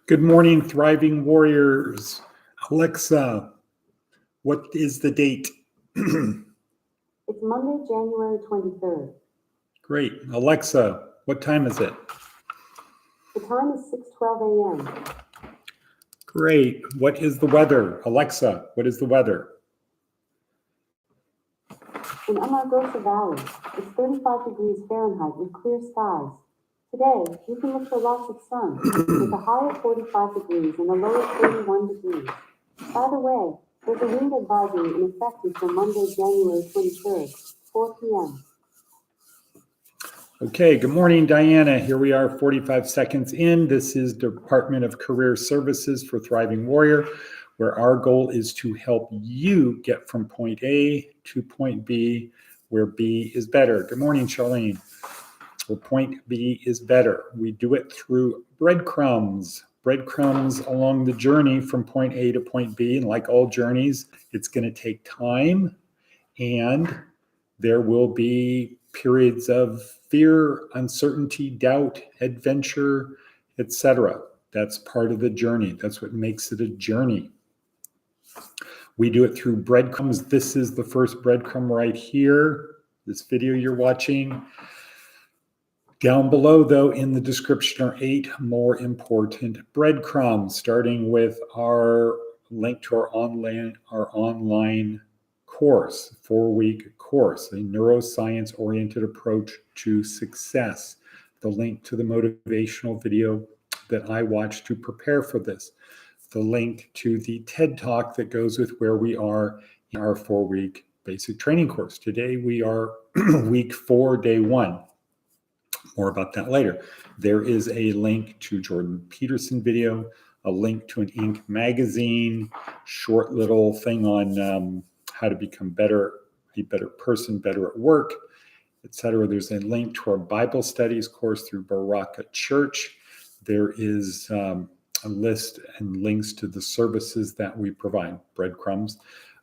Good morning, thriving warriors. Alexa, what is the date? It's Monday, January 23rd. Great. Alexa, what time is it? The time is 6:12 a.m. Great. What is the weather? Alexa, what is the weather? In Amargosa Valley, it's 35 degrees Fahrenheit with clear skies. Today, you can look for lots of sun, with a high of 45 degrees and a low of 31 degrees. By the way, there's a wind advisory in effect until Monday, January 23rd, 4 p.m. Okay, good morning, Diana. Here we are 45 seconds in. This is Department of Career Services for Thriving Warrior, where our goal is to help you get from point A to point B, where B is better. Good morning, Charlene. Well, point B is better. We do it through breadcrumbs along the journey from point A to point B. And like all journeys, it's going to take time, and there will be periods of fear, uncertainty, doubt, adventure, etc. That's part of the journey. That's what makes it a journey. We do it through breadcrumbs. This is the first breadcrumb right here, this video you're watching. Down below, though, in the description are 8 more important breadcrumbs, starting with our link to our online course, 4-week course, a neuroscience-oriented approach to success. The link to the motivational video that I watched to prepare for this. The link to the TED Talk that goes with where we are in our 4-week basic training course. Today we are week 4, day 1. More about that later. There is a link to Jordan Peterson video, a link to an Inc. magazine, short little thing on how to become better, a better person, better at work, etc. There's a link to our Bible studies course through Baraka Church. There is a list and links to the services that we provide, breadcrumbs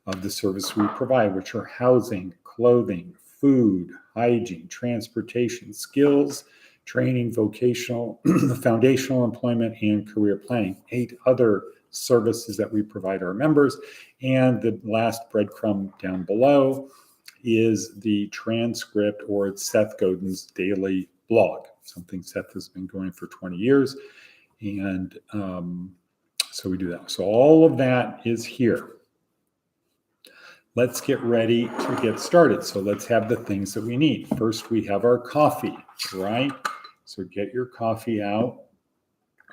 of the service we provide, which are housing, clothing, food, hygiene, transportation, skills, training, vocational, foundational employment, and career planning. 8 other services that we provide our members. And the last breadcrumb down below is the transcript, or it's Seth Godin's daily blog, something Seth has been going for 20 years. And so we do that. So all of that is here. Let's get ready to get started. So let's have the things that we need. First, we have our coffee, right? So get your coffee out.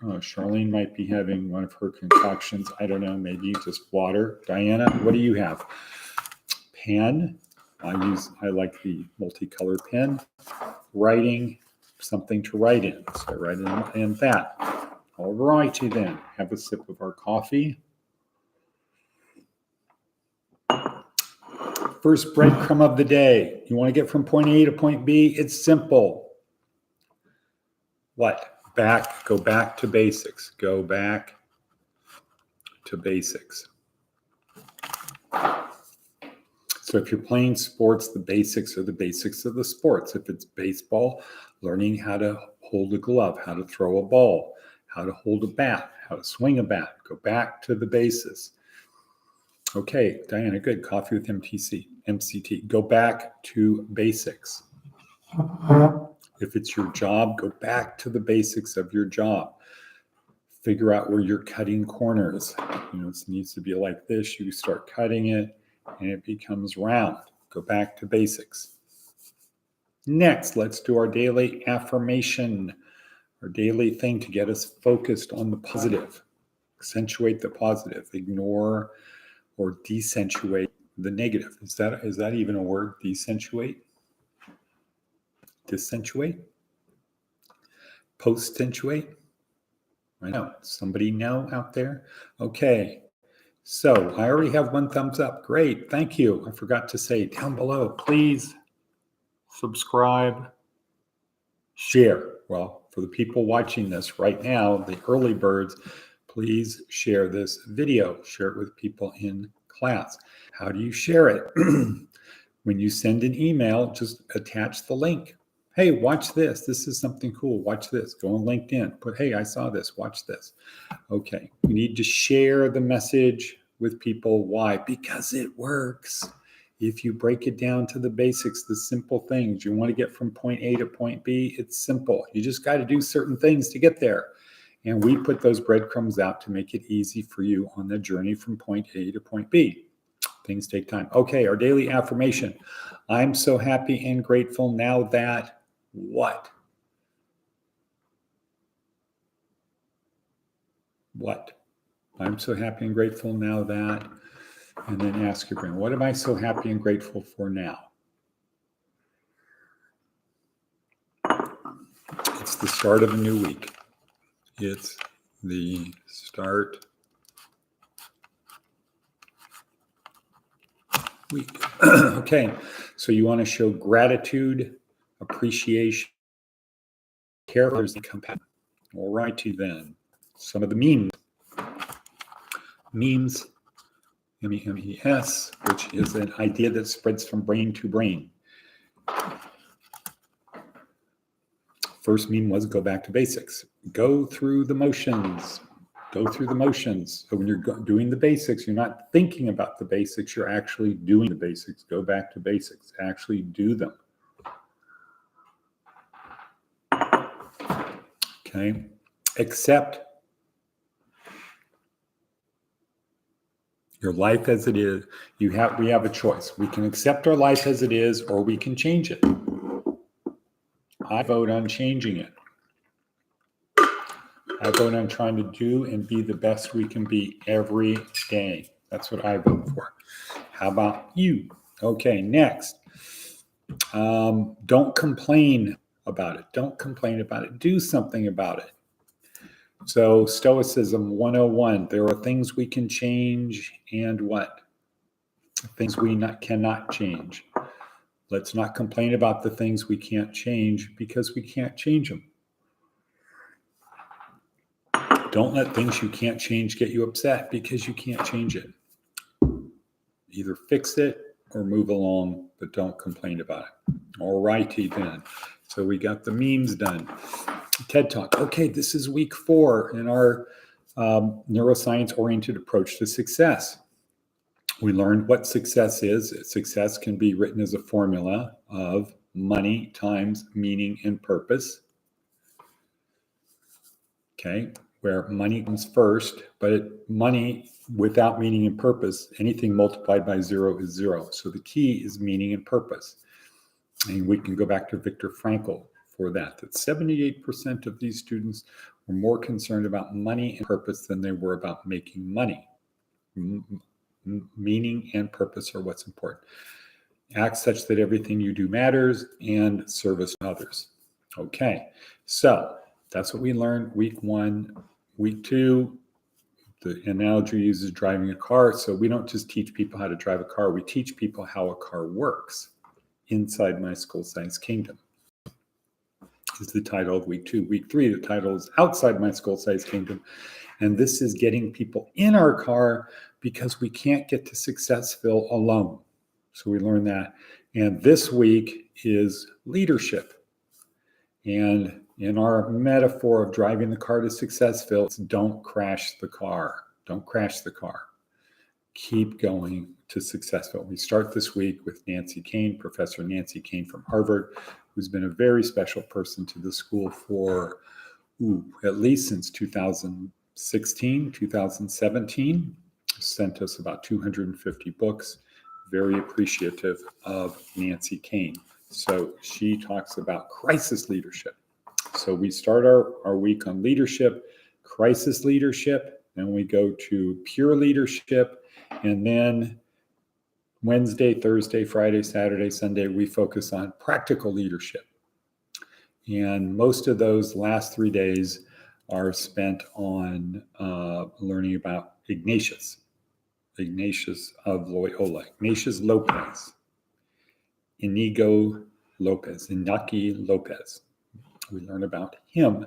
Charlene might be having one of her concoctions. I don't know, maybe just water. Diana, what do you have? Pen. I like the multicolored pen. Writing, something to write in. So I write in that. All righty then. Have a sip of our coffee. First breadcrumb of the day. You want to get from point A to point B? It's simple. What? Go back to basics. Go back to basics. So if you're playing sports, the basics are the basics of the sports. If it's baseball, learning how to hold a glove, how to throw a ball, how to hold a bat, how to swing a bat. Go back to the basis. Okay, Diana, good. Coffee with MCT. Go back to basics. If it's your job, go back to the basics of your job. Figure out where you're cutting corners. It needs to be like this. You start cutting it, and it becomes round. Go back to basics. Next, let's do our daily affirmation, our daily thing to get us focused on the positive. Accentuate the positive. Ignore or decentuate the negative. Is that even a word? Decentuate? Discentuate? Post-centuate? I know. Somebody know out there? Okay. So I already have 1 thumbs up. Great. Thank you. I forgot to say down below, please subscribe, share. Well, for the people watching this right now, the early birds, please share this video. Share it with people in class. How do you share it? When you send an email, just attach the link. Hey, watch this. This is something cool. Watch this. Go on LinkedIn. Put, hey, I saw this. Watch this. Okay. We need to share the message with people. Why? Because it works. If you break it down to the basics, the simple things, you want to get from point A to point B, it's simple. You just got to do certain things to get there. And we put those breadcrumbs out to make it easy for you on the journey from point A to point B. Things take time. Okay, our daily affirmation. I'm so happy and grateful now that what? What? I'm so happy and grateful now that, and then ask your brain, what am I so happy and grateful for now? It's the start of a new week. It's the start week. Okay, so you want to show gratitude, appreciation, care for others, and compassion. All righty then. Some of the memes. Memes, MEMES, which is an idea that spreads from brain to brain. First meme was go back to basics. Go through the motions. Go through the motions. So when you're doing the basics, you're not thinking about the basics, you're actually doing the basics. Go back to basics. Actually do them. Okay. Accept your life as it is. We have a choice. We can accept our life as it is, or we can change it. I vote on changing it. I vote on trying to do and be the best we can be every day. That's what I vote for. How about you? Okay, next. Don't complain about it. Don't complain about it. Do something about it. So Stoicism 101, there are things we can change and what? Things we cannot change. Let's not complain about the things we can't change because we can't change them. Don't let things you can't change get you upset because you can't change it. Either fix it or move along, but don't complain about it. All righty then. So we got the memes done. TED Talk. Okay, this is week 4 in our neuroscience-oriented approach to success. We learned what success is. Success can be written as a formula of money times meaning and purpose. Okay, where money comes first, but money without meaning and purpose, anything multiplied by 0 is 0. So the key is meaning and purpose. And we can go back to Viktor Frankl for that 78% of these students were more concerned about money and purpose than they were about making money. Meaning and purpose are what's important. Act such that everything you do matters and service others. Okay, so that's what we learned week 1. Week 2, the analogy uses driving a car. So we don't just teach people how to drive a car, we teach people how a car works inside my school-sized kingdom. Is the title of week 2. Week 3, the title is outside my school-sized kingdom. And this is getting people in our car because we can't get to Successville alone. So we learned that. And this week is leadership. And in our metaphor of driving the car to Successville, it's don't crash the car. Don't crash the car. Keep going to Successville. We start this week with Nancy Kane, Professor Nancy Kane from Harvard, who's been a very special person to the school for at least since 2016, 2017. Sent us about 250 books. Very appreciative of Nancy Kane. So she talks about crisis leadership. So we start our week on leadership, crisis leadership, then we go to pure leadership, and then Wednesday, Thursday, Friday, Saturday, Sunday, we focus on practical leadership. And most of those last 3 days are spent on learning about Ignatius of Loyola, Ignatius Lopez, Iñaki Lopez. We learn about him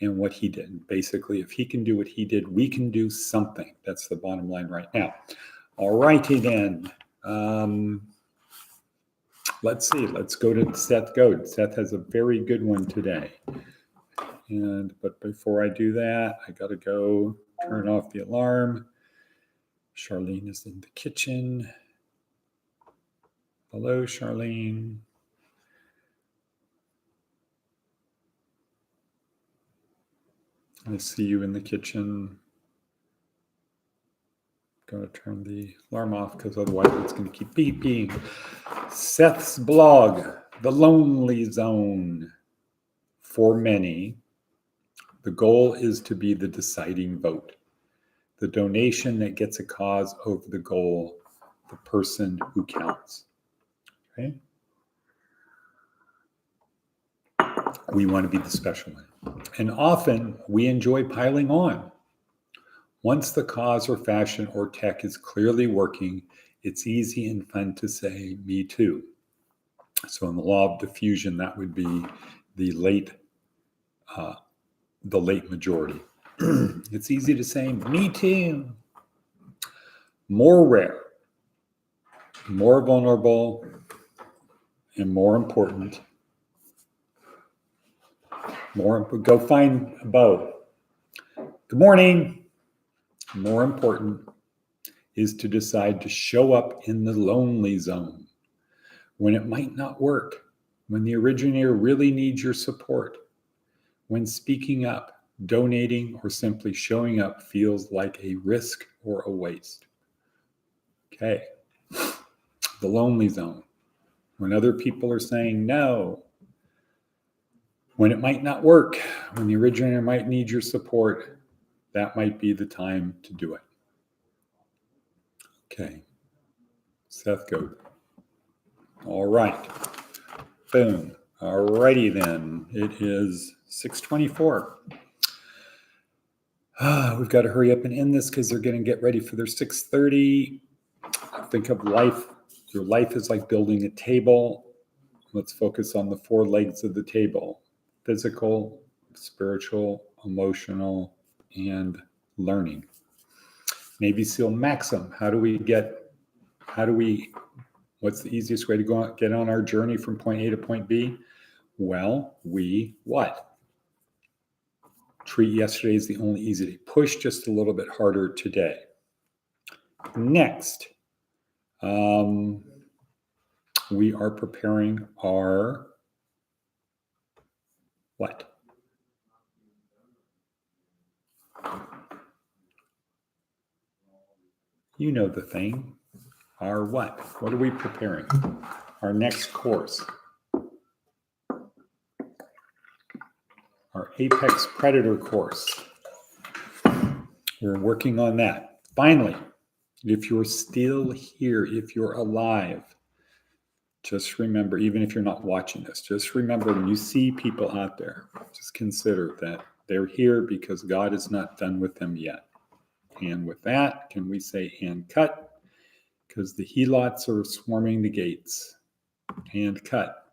and what he did. Basically, if he can do what he did, we can do something. That's the bottom line right now. All righty then. let's see. Let's go to Seth Goad. Seth has a very good one today. But before I do that, I got to go turn off the alarm. Charlene is in the kitchen. Hello, Charlene. I see you in the kitchen. Going to turn the alarm off because otherwise it's going to keep beeping. Seth's blog, The Lonely Zone. For many, the goal is to be the deciding vote, the donation that gets a cause over the goal, the person who counts. Okay? We want to be the special one. And often we enjoy piling on. Once the cause or fashion or tech is clearly working, it's easy and fun to say, me too. So in the law of diffusion, that would be the late majority. It's easy to say, me too. More rare, more vulnerable, and more important. Go find a Bo. Good morning. More important is to decide to show up in the lonely zone when it might not work, when the originator really needs your support, when speaking up, donating, or simply showing up feels like a risk or a waste. Okay. The lonely zone. When other people are saying no, when it might not work, when the originator might need your support, that might be the time to do it. Okay. Seth Goad. All right. Boom. All righty then. It is 6:24. We've got to hurry up and end this because they're going to get ready for their 6:30. Think of life. Your life is like building a table. Let's focus on the 4 legs of the table: physical, spiritual, emotional, and learning. Navy SEAL Maxim. What's the easiest way to get on our journey from point A to point B? Well, we what? Treat yesterday as the only easy day. Push just a little bit harder today. Next, we are preparing our what? You know the thing. Our what? What are we preparing? Our next course. Our Apex Predator course. We're working on that. Finally, if you're still here, if you're alive, just remember, even if you're not watching this, just remember when you see people out there, just consider that they're here because God is not done with them yet. And with that, can we say and cut? Because the helots are swarming the gates. And cut.